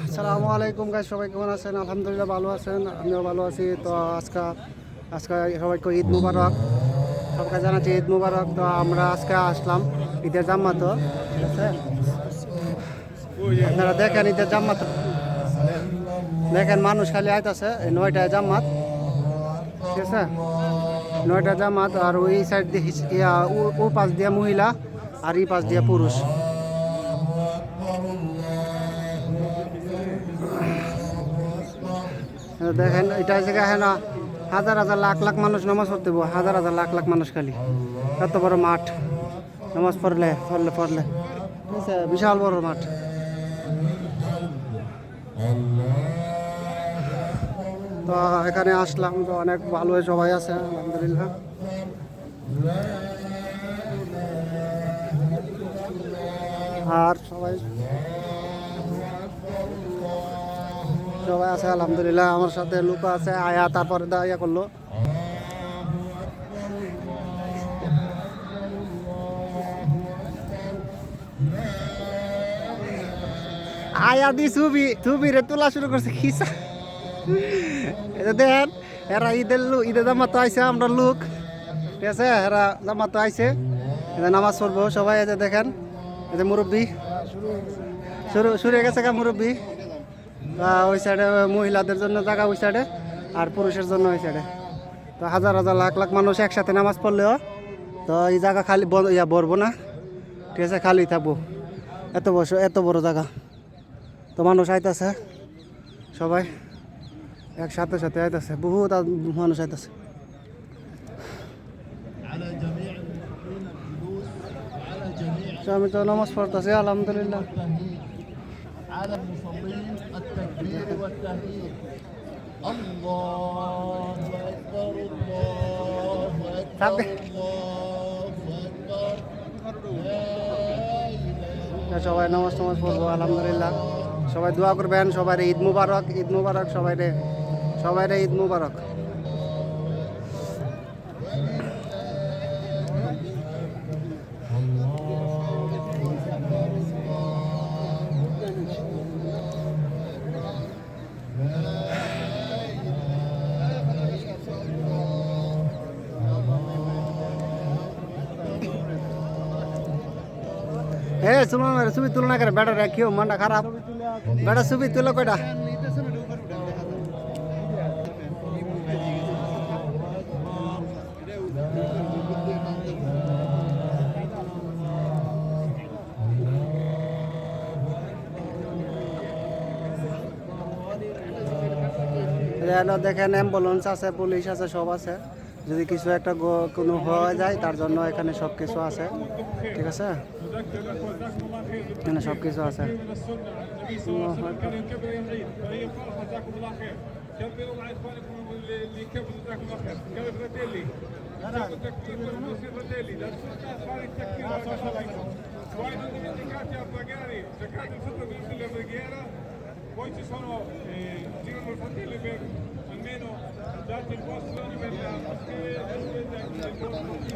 আসসালামু আলাইকুম গাইস, সবাই কেমন আছেন? আলহামদুলিল্লাহ ভালো আছেন, আমিও ভালো আছি। তো আজকে আজকে সবাইকে ঈদ মুবারক, সবাইকে জানাচ্ছি ঈদ মুবারক। তো আমরা আজকে আসলাম ঈদের জাম্মাত, ঠিক আছে? আপনারা দেখেন ঈদের জাম্মাত, দেখেন মানুষ খালি আইতাছে। এই 9টায় জাম্মাত, ঠিক আছে? 9টায় জাম্মাত। আর ওই সাইড দিয়ে ও পাশ দিয়ে মহিলা আর এই পাশ দিয়ে পুরুষ। দেখেন এটা জায়গায় হ্যাঁ না, হাজার হাজার লাখ লাখ মানুষ নামাজ পড়তে, হাজার হাজার লাখ লাখ মানুষ খালি। এত বড় মাঠ, নামাজ পড়লে পড়লে পড়লে ঠিক আছে, বিশাল বড় মাঠ। তো এখানে আসলাম, তো অনেক ভালো সবাই আছে আলহামদুলিল্লাহ। আর সবাই সবাই আছে আলহামদুলিল্লাহ। আমার সাথে লুকা আছে, আয়া তারপরে ইয়া করলো। আয়া দি ছবি রে তোলা শুরু করছে খিসা। এটা দেখেন, এরা ঈদের জামাত আইছে, আমরা লোক, ঠিক আছে? এরা জামাত আইছে, এটা নামাজ পড়বো সবাই। এই যে দেখেন, এই যে মুরব্বী শুরু হয়ে গেছে মুরব্বী। ওই সাইডে মহিলাদের জন্য জায়গা, ওই সাইডে, আর পুরুষের জন্য ওই সাইডে। তো হাজার হাজার লাখ লাখ মানুষ একসাথে নামাজ পড়লেও তো এই জায়গা খালি ভরবো না, ঠিক আছে? খালি থাকবো, এত বড় জায়গা। তো মানুষ আইতাছে, সবাই একসাথে সাথে আইতাছে, বহুত মানুষ আইতাছে। আমি তো নামাজ পড়তেছি আলহামদুলিল্লাহ। সবাই নামাজ পড়বো আলহামদুলিল্লাহ। সবাই দোয়া করবেন, সবাই ঈদ মুবারক, ঈদ মুবারক, সবাই রে ঈদ মুবারক। ছবি তুলো না করে বেটা রাখিও, মনটা খারাপ। বেটা ছবি তুলো কয়টা? দেখেন অ্যাম্বুলেন্স আছে, পুলিশ আছে, সব আছে। যদি কিছু একটা কোনো হয়ে যায় তার জন্য এখানে সব কিছু আছে, ঠিক আছে? এখানে সব কিছু আছে। Poi ci sono, girano i fratelli per almeno darti il posto per la